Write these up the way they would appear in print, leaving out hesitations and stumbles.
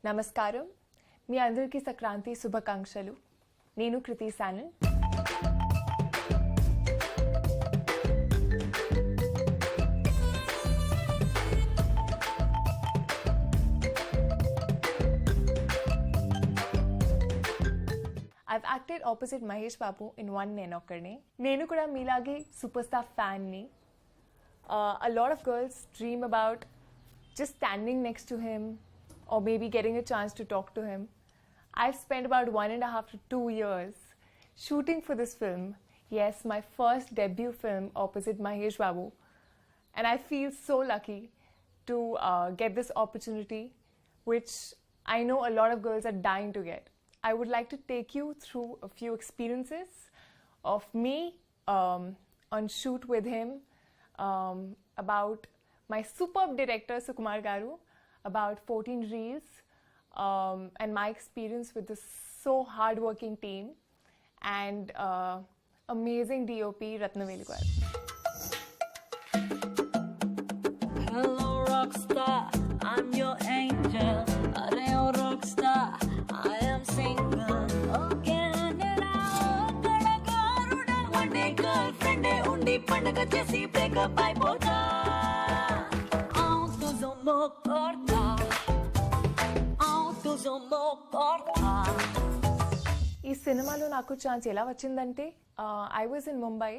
నమస్కారం మీ అందరికీ సంక్రాంతి శుభాకాంక్షలు నేను కృతి Sanon I've acted opposite Mahesh Babu in one Nenokkadine. నేను కూడా మీలాగే సూపర్ స్టార్ ఫ్యాన్ ని a lot of girls dream about just standing next to him or maybe getting a chance to talk to him. I've spent about 1.5 to 2 years shooting for this film. Yes, my first debut film opposite Mahesh Babu. And I feel so lucky to get this opportunity, which I know a lot of girls are dying to get. I would like to take you through a few experiences of me on shoot with him, about my superb director Sukumar Garu, about 14 reels, and my experience with this so hard-working team, and amazing DOP Ratnavelu garu. Hello rockstar, I'm your angel. Arey oh rockstar, I am single. Okay, nera kadagaruda one day girlfriend undi pandaga chesi break up aipota. Auto zomo korta, auto zomo korta. ఈ సినిమాలో నాకు chance ఎలా వచ్చిందంటే I was in Mumbai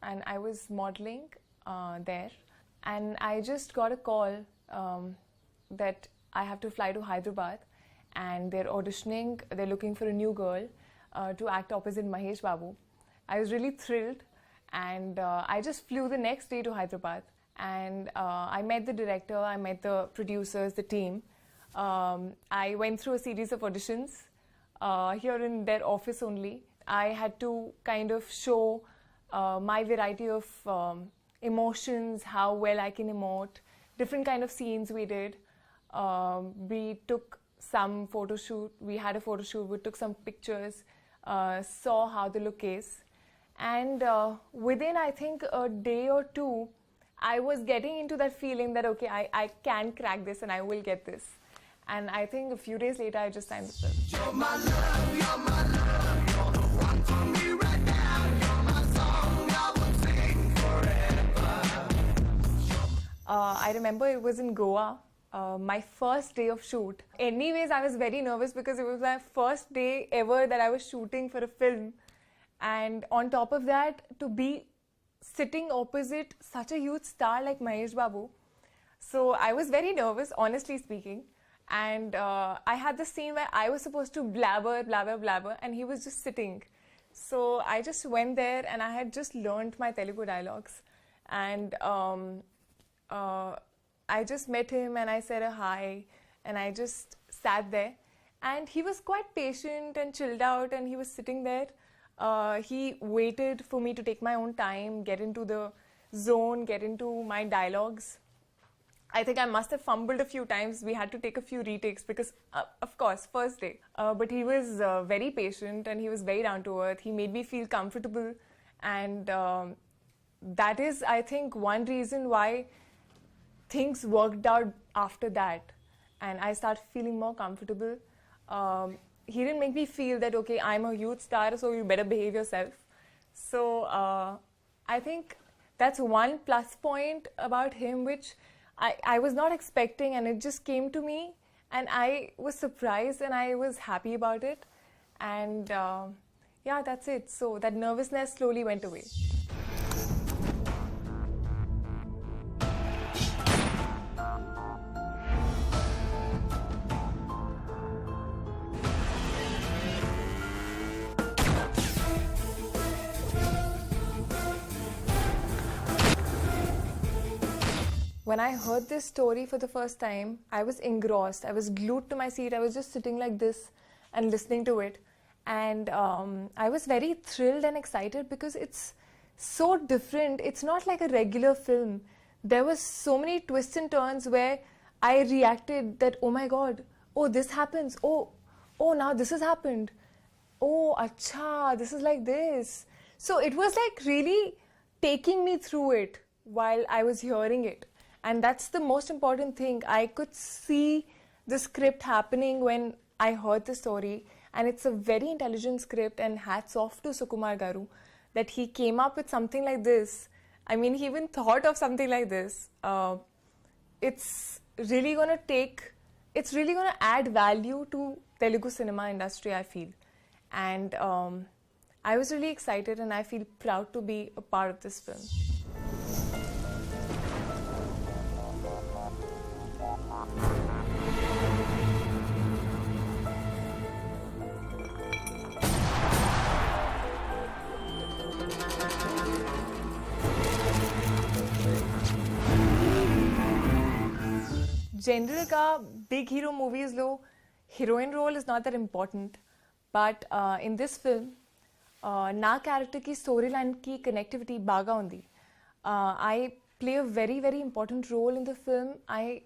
and I was modeling there, and I just got a call that I have to fly to Hyderabad and they're auditioning, they're looking for a new girl to act opposite Mahesh Babu. I was really thrilled, and I just flew the next day to Hyderabad, and I met the director, I met the producers, the team. I went through a series of auditions here in their office only. I had to kind of show my variety of emotions, how well I can emote, different kind of scenes we did. We took some photo shoot, we had a photo shoot, we took some pictures, saw how the look is, and within I think a day or two I was getting into that feeling that okay, I can crack this and I will get this, and I think a few days later I just signed the film. You're my love, you're my love, you're the one for me right now. You're my song, I will sing forever. I remember it was in Goa, my first day of shoot. Anyways, I was very nervous because it was my first day ever that I was shooting for a film. And on top of that, to be sitting opposite such a huge star like Mahesh Babu. So I was very nervous, honestly speaking. And I had the scene where I was supposed to blabber, and he was just sitting. So I just went there and I had just learned my Telugu dialogues. And I just met him and I said a hi, and I just sat there, and he was quite patient and chilled out, and he was sitting there. He waited for me to take my own time, get into the zone, get into my dialogues. I think I must have fumbled a few times. We had to take a few retakes because, of course, first day. But he was very patient and he was very down to earth. He made me feel comfortable, and that is, I think, one reason why things worked out after that, and I started feeling more comfortable. He didn't make me feel that okay, I'm a huge star, so you better behave yourself. So I think that's one plus point about him, which I was not expecting, and it just came to me, and I was surprised and I was happy about it, and yeah, that's it. So that nervousness slowly went away. When I heard this story for the first time, I was engrossed. I was glued to my seat. I was just sitting like this and listening to it. And I was very thrilled and excited because it's so different. It's not like a regular film. There were so many twists and turns where I reacted that, oh my God, oh, this happens. Oh, now this has happened. Oh, acha, this is like this. So it was like really taking me through it while I was hearing it. And that's the most important thing. I could see the script happening when I heard the story, and it's a very intelligent script, and hats off to Sukumar Garu that he came up with something like this. I mean, he even thought of something like this. It's really going to add value to Telugu cinema industry, I feel. And I was really excited, and I feel proud to be a part of this film. General ka big hero movies lo heroine role is not that important, but in this film na character ki storyline ki connectivity baga undi. I play a very very important role in the film. I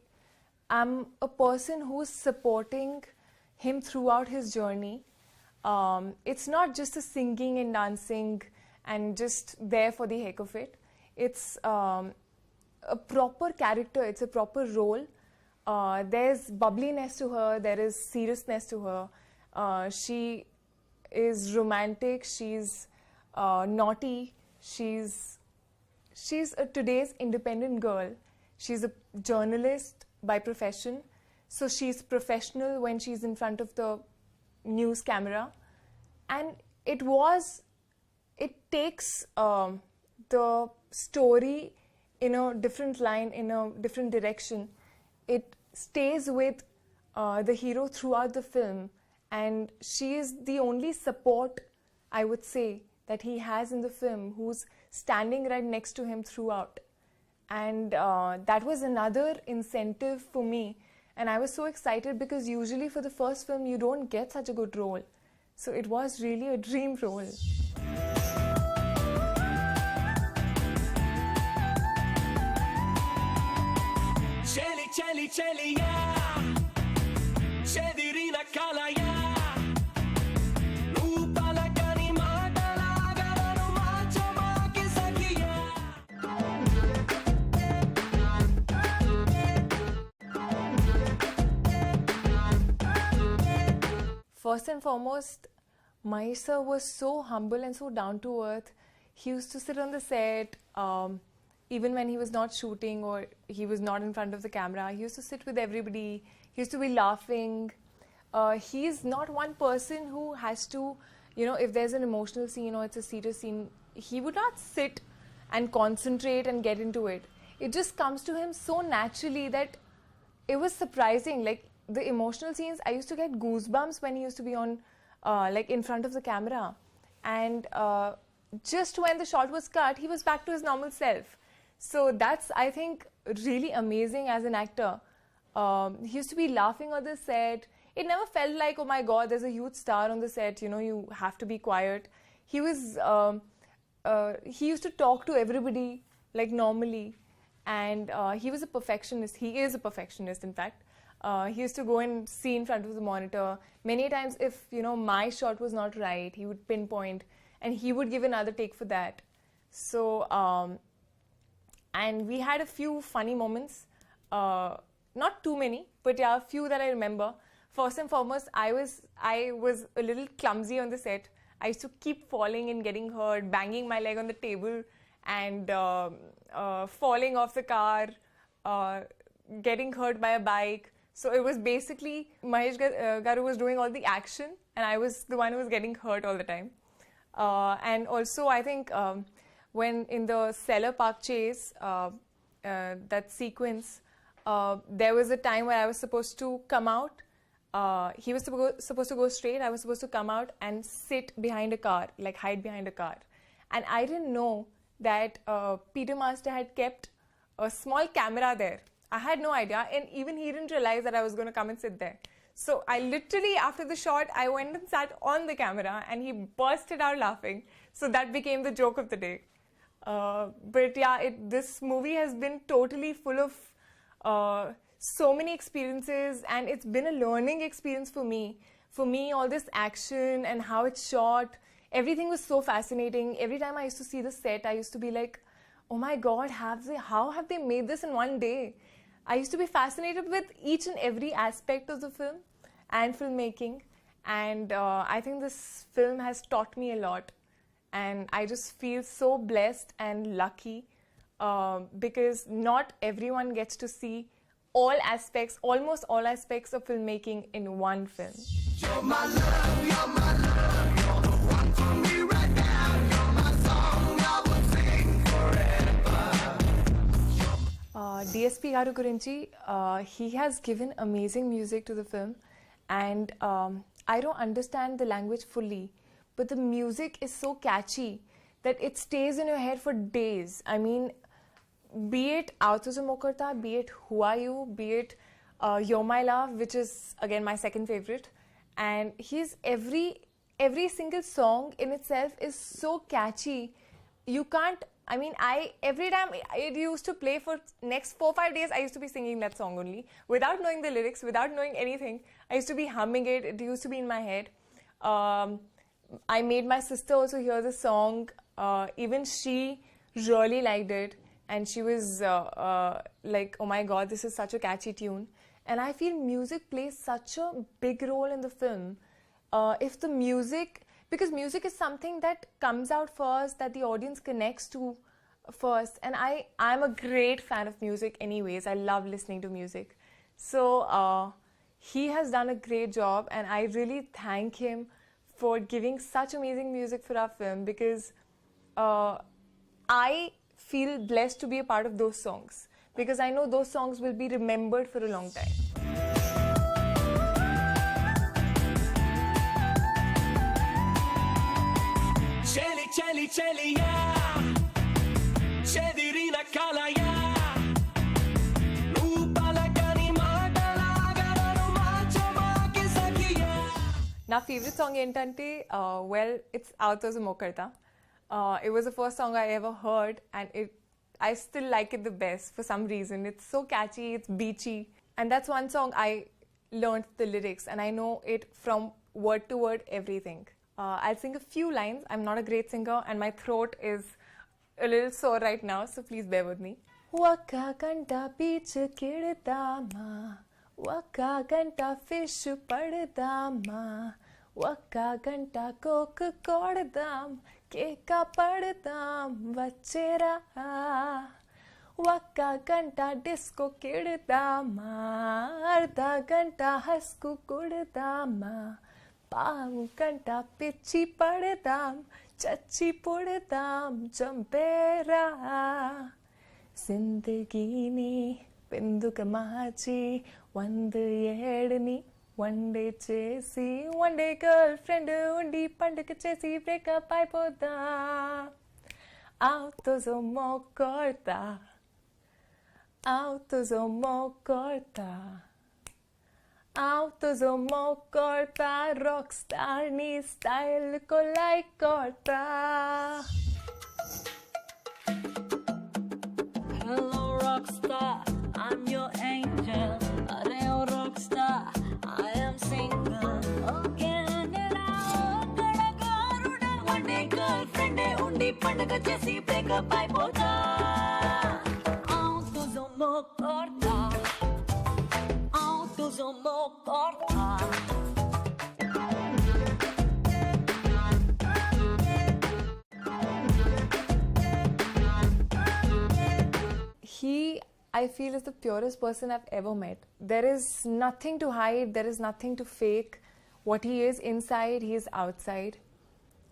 am a person who's supporting him throughout his journey. It's not just a singing and dancing and just there for the heck of it. It's a proper character, it's a proper role. There's bubbliness to her, there is seriousness to her. She is romantic, she's naughty, she's today's independent girl. She's a journalist by profession, so she's professional when she's in front of the news camera. And it takes the story in a different line, in a different direction. It stays with the hero throughout the film, and she is the only support, I would say, that he has in the film, who's standing right next to him throughout. And that was another incentive for me, and I was so excited because usually for the first film you don't get such a good role, so it was really a dream role. Cheli cheliya chedirina kalaya rupalakani matalagavanu marchamaki sakiya. First and foremost, Mahesh sir was so humble and so down to earth. He used to sit on the set, even when he was not shooting or he was not in front of the camera. He used to sit with everybody. He used to be laughing. He's not one person who has to, if there's an emotional scene or it's a serious scene, he would not sit and concentrate and get into it. It just comes to him so naturally that it was surprising. Like the emotional scenes, I used to get goosebumps when he used to be on, in front of the camera. And just when the shot was cut, he was back to his normal self. So that's, I think, really amazing as an actor. He used to be laughing on the set. It never felt like, oh my God, there's a huge star on the set, you have to be quiet. He was, he used to talk to everybody like normally. And he was a perfectionist. He is a perfectionist, in fact. He used to go and see in front of the monitor. Many times if, my shot was not right, he would pinpoint and he would give another take for that. So, and we had a few funny moments, not too many, but yeah, a few that I remember. First and foremost, I was a little clumsy on the set. I used to keep falling and getting hurt, banging my leg on the table and falling off the car, getting hurt by a bike. So it was basically Mahesh Garu was doing all the action and I was the one who was getting hurt all the time. And also I think when in the Cellar Park chase, that sequence, there was a time where I was supposed to come out. He was supposed to go straight. I was supposed to come out and sit behind a car, like hide behind a car. And I didn't know that Peter Master had kept a small camera there. I had no idea, and even he didn't realize that I was going to come and sit there. So I literally, after the shot, I went and sat on the camera and he bursted out laughing. So that became the joke of the day. But yeah, this movie has been totally full of so many experiences, and it's been a learning experience for me. For me, all this action and how it's shot, everything was so fascinating. Every time I used to see the set, I used to be like, oh my God, how have they made this in one day? I used to be fascinated with each and every aspect of the film and filmmaking, and I think this film has taught me a lot, and I just feel so blessed and lucky because not everyone gets to see almost all aspects of filmmaking in one film. You're my love, you're my love, you're the one for me right now. You're my song, I will sing forever. DSP garu gurinchi, he has given amazing music to the film, and I don't understand the language fully, but the music is so catchy that it stays in your head for days. I mean, be it Aatuzo Mokarta, be it Who Are You, be it You're My Love, which is again my second favorite, and every single song in itself is so catchy. You can't, I mean, every time it used to play for next 4-5 days, I used to be singing that song only without knowing the lyrics, without knowing anything. I used to be humming it. It used to be in my head. I made my sister also hear the song. Even she really liked it, and she was like, oh my god, this is such a catchy tune. And I feel music plays such a big role in the film. If the music, because music is something that comes out first, that the audience connects to first, and I'm a great fan of music anyways. I love listening to music. So he has done a great job, and I really thank him for giving such amazing music for our film, because I feel blessed to be a part of those songs, because I know those songs will be remembered for a long time. Cheli, cheli, cheliya, chedirina kalaya. Loopalakani matalaganu marchamaki sakhiya. Na favorite song entante, well, it's Aatuzo Mokarta. It was the first song I ever heard, and I still like it the best for some reason. It's so catchy, it's beachy, and that's one song I learned the lyrics, and I know it from word to word, everything. I'll sing a few lines. I'm not a great singer, and my throat is a little sore right now, so please bear with me. Waka ganta beach kidadama, waka ganta fish padadama, waka ganta coke kodadam, keka padadam vachera, waka ganta disco kidadama, arda ganta hasku kudadama, pavu ganta pichi padadam, chachi pudadam jampera. Zindagini binduka marchi, one day one day chesi, one day girlfriend undi panduka chesi, break up aipoda. Aatuzo Mokarta, Aatuzo Mokarta, Aatuzo Mokarta, rockstar ni style ko like korta. Hello, rockstar, I'm your angel. Areo, rockstar, I am single. Okay, one day girlfriend undi pandaga chesi break up aipoda. Aatuzo Mokarta, Aatuzo Mokarta. He, I feel, is the purest person I've ever met. There is nothing to hide, there is nothing to fake. What he is inside, he is outside.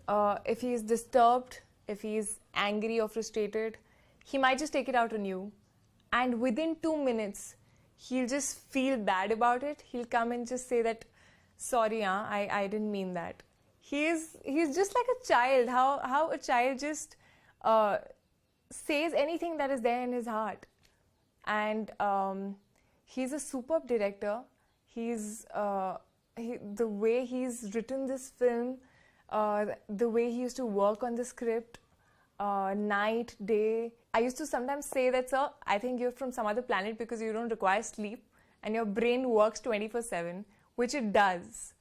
If he is disturbed, if he is angry or frustrated, he might just take it out on you. And within 2 minutes, he'll just feel bad about it. He'll come and just say that, sorry, I didn't mean that. He's just like a child, how a child just says anything that is there in his heart. And he's a superb director. The way he's written this film, the way he used to work on the script, night, day. I used to sometimes say that, sir, I think you're from some other planet because you don't require sleep and your brain works 24/7, which it does.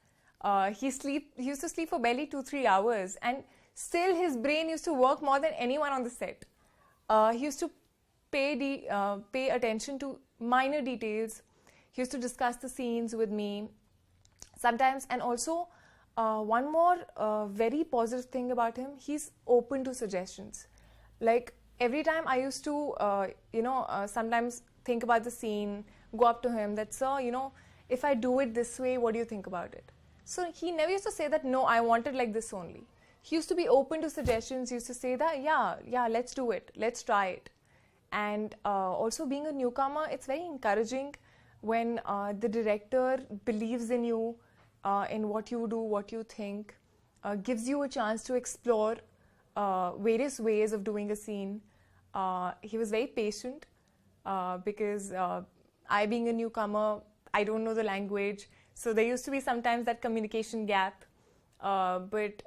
He used to sleep for barely 2-3 hours, and still his brain used to work more than anyone on the set. He used to pay attention to minor details. He used to discuss the scenes with me sometimes. And also, one more very positive thing about him, he's open to suggestions. Like, every time I used to, sometimes think about the scene, go up to him, that, sir, if I do it this way, what do you think about it? So he never used to say that, no, I want it like this only. He used to be open to suggestions. He used to say that, yeah, let's do it. Let's try it. And also, being a newcomer, it's very encouraging when the director believes in you, in what you do, what you think, gives you a chance to explore various ways of doing a scene. He was very patient because I, being a newcomer, I don't know the language. So there used to be sometimes that communication gap. But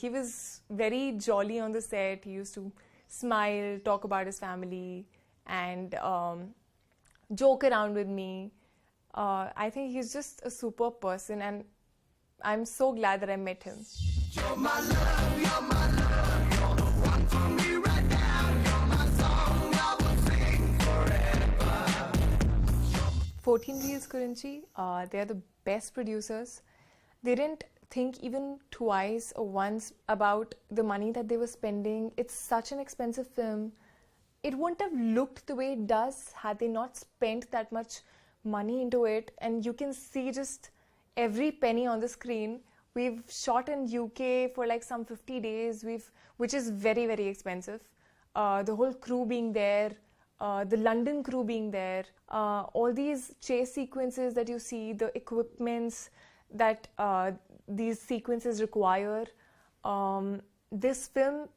he was very jolly on the set. He used to smile, talk about his family, and joke around with me. I think he's just a superb person, and I'm so glad that I met him. You're my love, you're my love, you're the one for me right now. You're my song, I will sing forever. 14 Reels Kurinchi, they are the best producers. They didn't think even twice or once about the money that they were spending. It's such an expensive film. It wouldn't have looked the way it does had they not spent that much money into it. And you can see just every penny on the screen. We've shot in UK for like some 50 days, which is very, very expensive. The whole crew being there, the London crew being there, all these chase sequences that you see, the equipments that these sequences require. This film,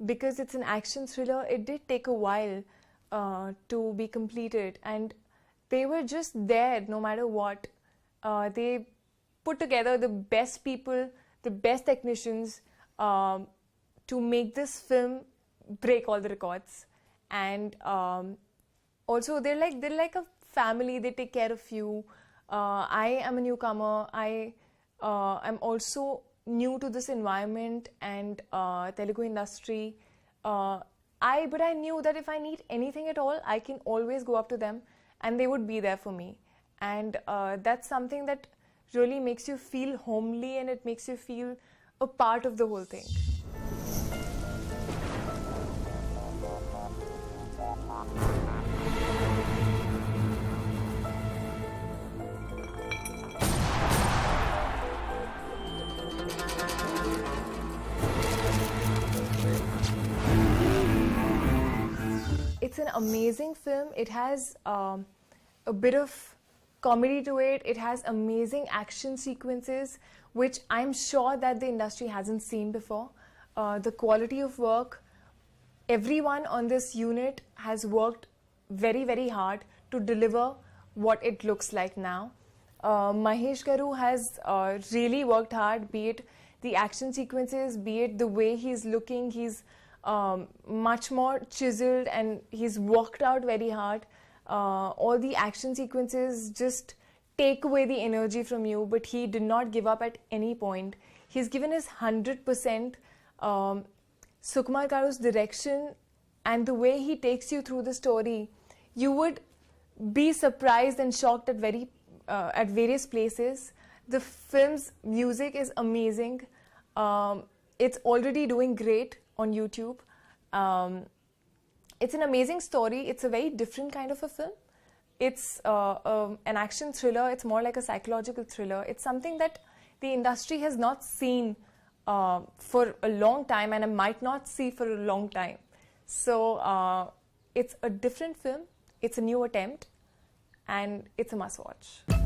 because it's an action thriller, it did take a while to be completed, and they were just there no matter what. They put together the best people, the best technicians to make this film break all the records. And also they're like a family. They take care of you. I am a newcomer. I am also new to this environment and Telugu industry. But I knew that if I need anything at all, I can always go up to them and they would be there for me. And that's something that really makes you feel homely, and it makes you feel a part of the whole thing. It's an amazing film. It has a bit of comedy to it. It has amazing action sequences, which I'm sure that the industry hasn't seen before. The quality of work, everyone on this unit has worked very, very hard to deliver what it looks like now. Mahesh Garu has really worked hard, be it the action sequences, be it the way he's looking. He's much more chiseled and he's worked out very hard. All the action sequences just take away the energy from you, but he did not give up at any point. He's given his 100%. Sukumar Karu's direction and the way he takes you through the story, you would be surprised and shocked at various places. The film's music is amazing. It's already doing great on YouTube. It's an amazing story. It's a very different kind of a film. It's an action thriller. It's more like a psychological thriller. It's something that the industry has not seen for a long time, and I might not see for a long time. So it's a different film. It's a new attempt, and it's a must watch.